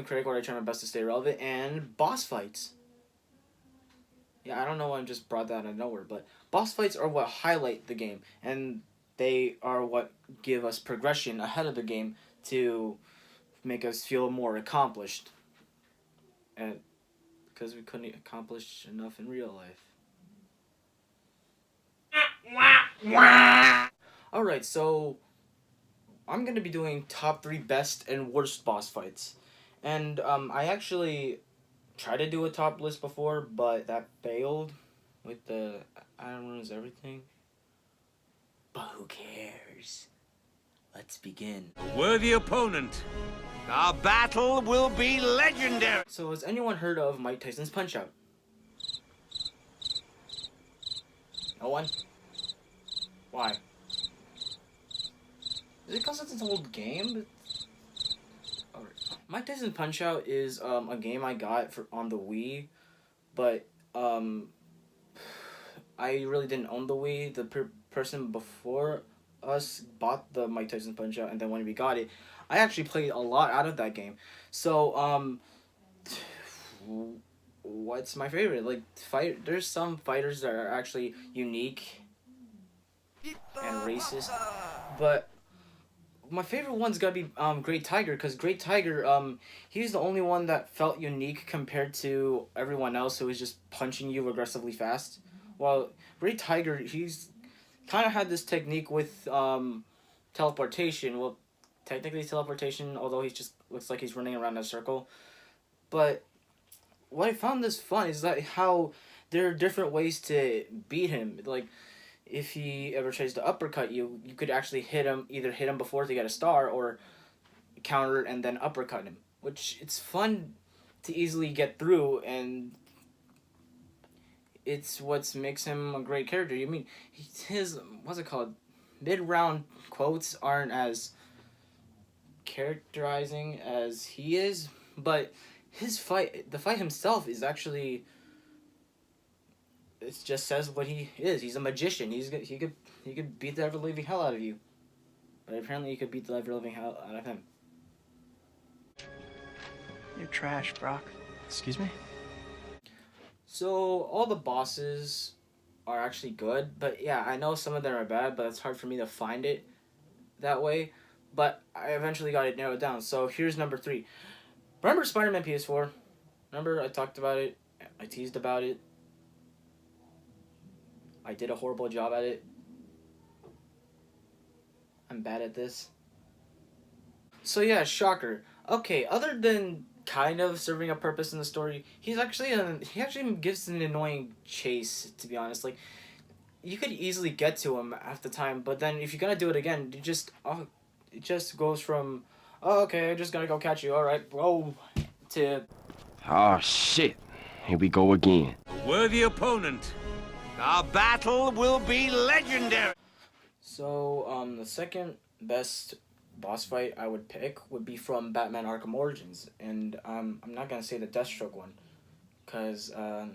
and critic where I try my best to stay relevant, and boss fights. Yeah, I don't know why I just brought that out of nowhere, but boss fights are what highlight the game, and they are what give us progression ahead of the game to make us feel more accomplished. And because we couldn't accomplish enough in real life. Alright, so I'm going to be doing top 3 best and worst boss fights. And I actually tried to do a top list before, but that failed with the Iron Ruins Everything. But who cares? Let's begin. Worthy opponent. Our battle will be legendary. So has anyone heard of Mike Tyson's Punch-Out? No one? Why? Is it because it's an old game? Alright. Mike Tyson's Punch-Out is a game I got on the Wii, but I really didn't own the Wii. The person before us bought the Mike Tyson's Punch-Out, and then when we got it, I actually played a lot out of that game. So, what's my favorite? Like, there's some fighters that are actually unique and racist, but my favorite one's gotta be Great Tiger, because Great Tiger, he's the only one that felt unique compared to everyone else who was just punching you aggressively fast. Well, Great Tiger, he's kind of had this technique with teleportation. Well, technically teleportation, although he just looks like he's running around in a circle. But what I found this fun is that how there are different ways to beat him. Like, if he ever tries to uppercut you, you could actually either hit him before to get a star, or counter and then uppercut him. Which, it's fun to easily get through, and it's what makes him a great character. I mean, his, what's it called? Mid-round quotes aren't as characterizing as he is, but the fight himself is actually, it just says what he is. He's a magician. He could beat the ever-living hell out of you, but apparently he could beat the ever-living hell out of him. You're trash, Brock. Excuse me? So all the bosses are actually good, but yeah, I know some of them are bad, but it's hard for me to find it that way. But I eventually got it narrowed down. So here's number 3. Remember SpiderMan PS4? Remember I talked about it? I teased about it. I did a horrible job at it. I'm bad at this. So yeah, shocker. Okay, other than kind of serving a purpose in the story, he actually gives an annoying chase, to be honest. Like, you could easily get to him half the time, but then if you're gonna do it again, it just goes from, oh, okay, I'm just gonna go catch you, alright, bro, to, oh shit, here we go again. Worthy opponent. Our battle will be legendary. So, the second best boss fight I would pick would be from Batman Arkham Origins, and I'm not gonna say the Deathstroke one, because I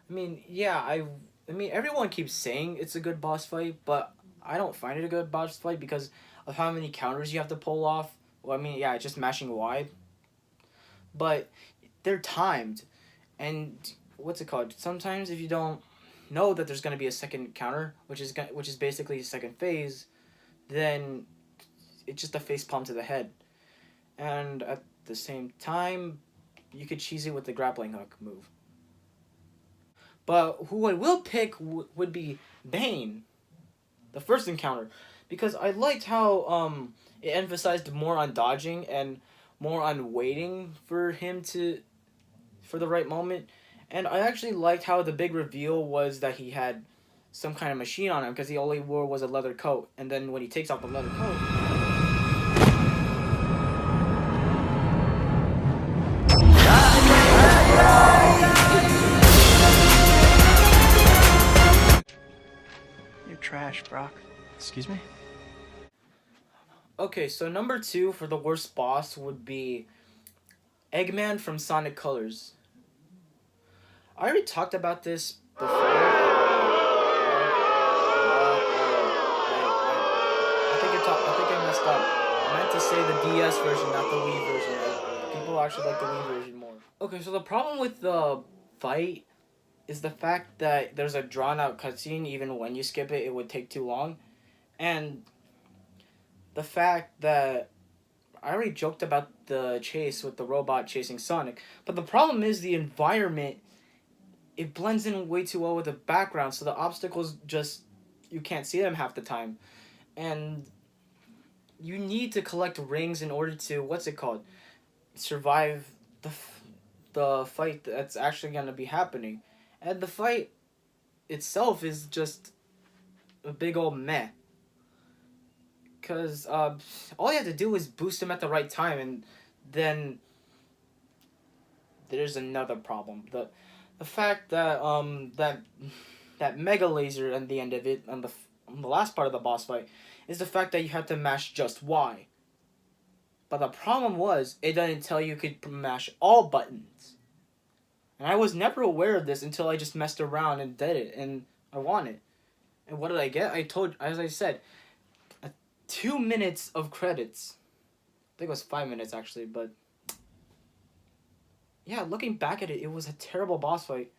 mean, yeah, I mean, everyone keeps saying it's a good boss fight, but I don't find it a good boss fight because of how many counters you have to pull off. Well, I mean, yeah, it's just mashing Y, but they're timed, and what's it called? Sometimes if you don't know that there's gonna be a second counter, which is basically a second phase, then it's just a facepalm to the head. And at the same time, you could cheese it with the grappling hook move. But who I will pick would be Bane, the first encounter, because I liked how it emphasized more on dodging and more on waiting for him for the right moment. And I actually liked how the big reveal was that he had some kind of machine on him, because he only wore was a leather coat, and then when he takes off the leather coat, You're trash, Brock. Excuse me? okay, so number 2 for the worst boss would be Eggman from Sonic Colors. I already talked about this before. I think I messed up. I meant to say the DS version, not the Wii version. People actually like the Wii version more. Okay, so the problem with the fight is the fact that there's a drawn-out cutscene. Even when you skip it, it would take too long. And the fact that I already joked about the chase with the robot chasing Sonic, but the problem is the environment, it blends in way too well with the background, so the obstacles just, you can't see them half the time. And you need to collect rings in order to, survive the fight that's actually going to be happening. And the fight itself is just a big old meh. Because all you have to do is boost him at the right time, and then there's another problem. The fact that that mega laser at the end of it, on the last part of the boss fight, is the fact that you have to mash just Y. But the problem was, it didn't tell you could mash all buttons. And I was never aware of this until I just messed around and did it, and I won it. And what did I get? As I said, 2 minutes of credits. I think it was 5 minutes actually, but yeah, looking back at it, it was a terrible boss fight,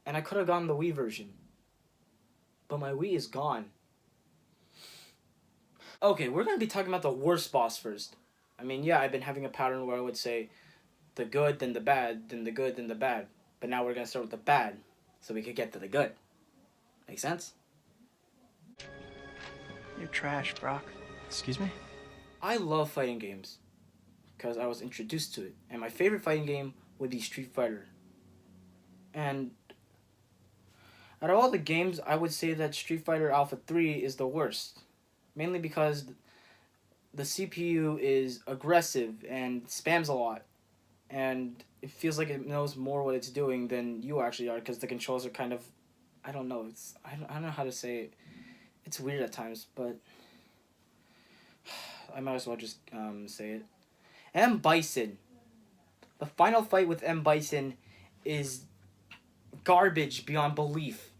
and I could have gotten the Wii version. But my Wii is gone. Okay, we're going to be talking about the worst boss first. I mean, yeah, I've been having a pattern where I would say the good, then the bad, then the good, then the bad. But now we're going to start with the bad, so we could get to the good. Make sense? You're trash, Brock. Excuse me? I love fighting games because I was introduced to it. And my favorite fighting game would be Street Fighter. And out of all the games, I would say that Street Fighter Alpha 3 is the worst. Mainly because the CPU is aggressive and spams a lot. And it feels like it knows more what it's doing than you actually are, because the controls are kind of, I don't know, I don't know how to say it. It's weird at times, but I might as well just say it. M. Bison. The final fight with M. Bison is garbage beyond belief.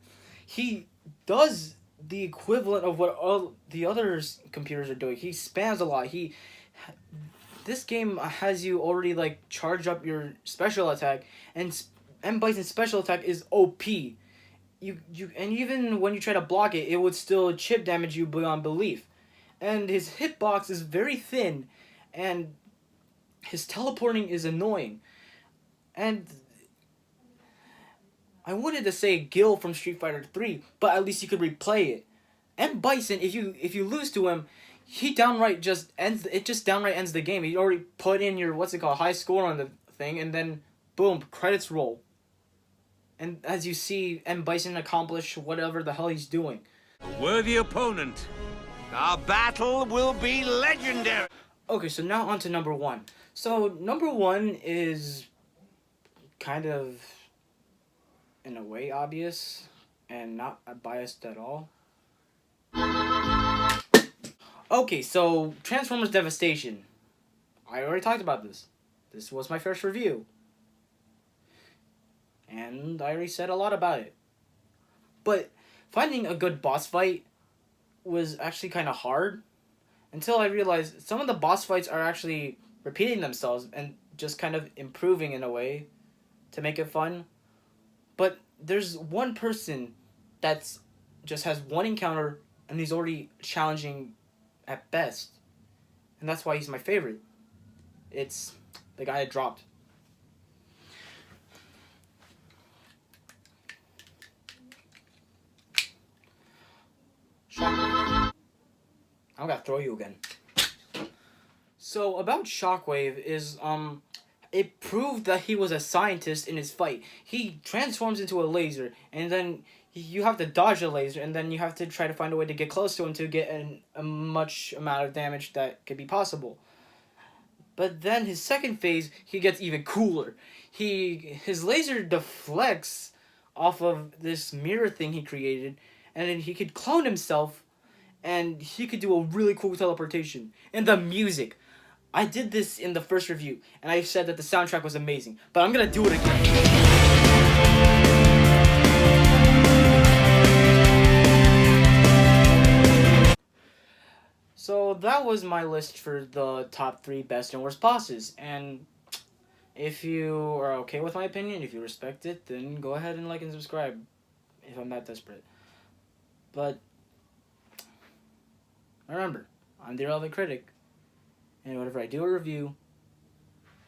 He does the equivalent of what all the other computers are doing. He spams a lot. This game has you already charge up your special attack, and M. Bison's special attack is OP. And even when you try to block it, it would still chip damage you beyond belief. And his hitbox is very thin, and his teleporting is annoying. And I wanted to say Gil from Street Fighter 3, but at least you could replay it. And Bison, if you lose to him, he downright just ends the game. He already put in your high score on the thing, and then boom, credits roll. And as you see, M. Bison accomplish whatever the hell he's doing. A worthy opponent. Our battle will be legendary. Okay, so now on to number 1. So number 1 is kind of, in a way, obvious and not biased at all. Okay, so Transformers Devastation. I already talked about this. This was my first review. And I already said a lot about it. But finding a good boss fight was actually kind of hard, until I realized some of the boss fights are actually repeating themselves and just kind of improving in a way to make it fun. But there's one person that's just has one encounter and he's already challenging at best. And that's why he's my favorite. It's the guy that dropped. Shockwave. I'm gonna throw you again. So about Shockwave is it proved that he was a scientist in his fight. He transforms into a laser, and then you have to dodge the laser, and then you have to try to find a way to get close to him to get a much amount of damage that could be possible. But then his second phase, he gets even cooler. His laser deflects off of this mirror thing he created, and then he could clone himself, and he could do a really cool teleportation. And the music. I did this in the first review, and I said that the soundtrack was amazing, but I'm gonna do it again. So that that was my list for the top 3 best and worst bosses. And if you are okay with my opinion, if you respect it, then go ahead and like and subscribe if I'm that desperate. But remember, I'm the irrelevant critic, and whatever I do or review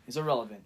is irrelevant.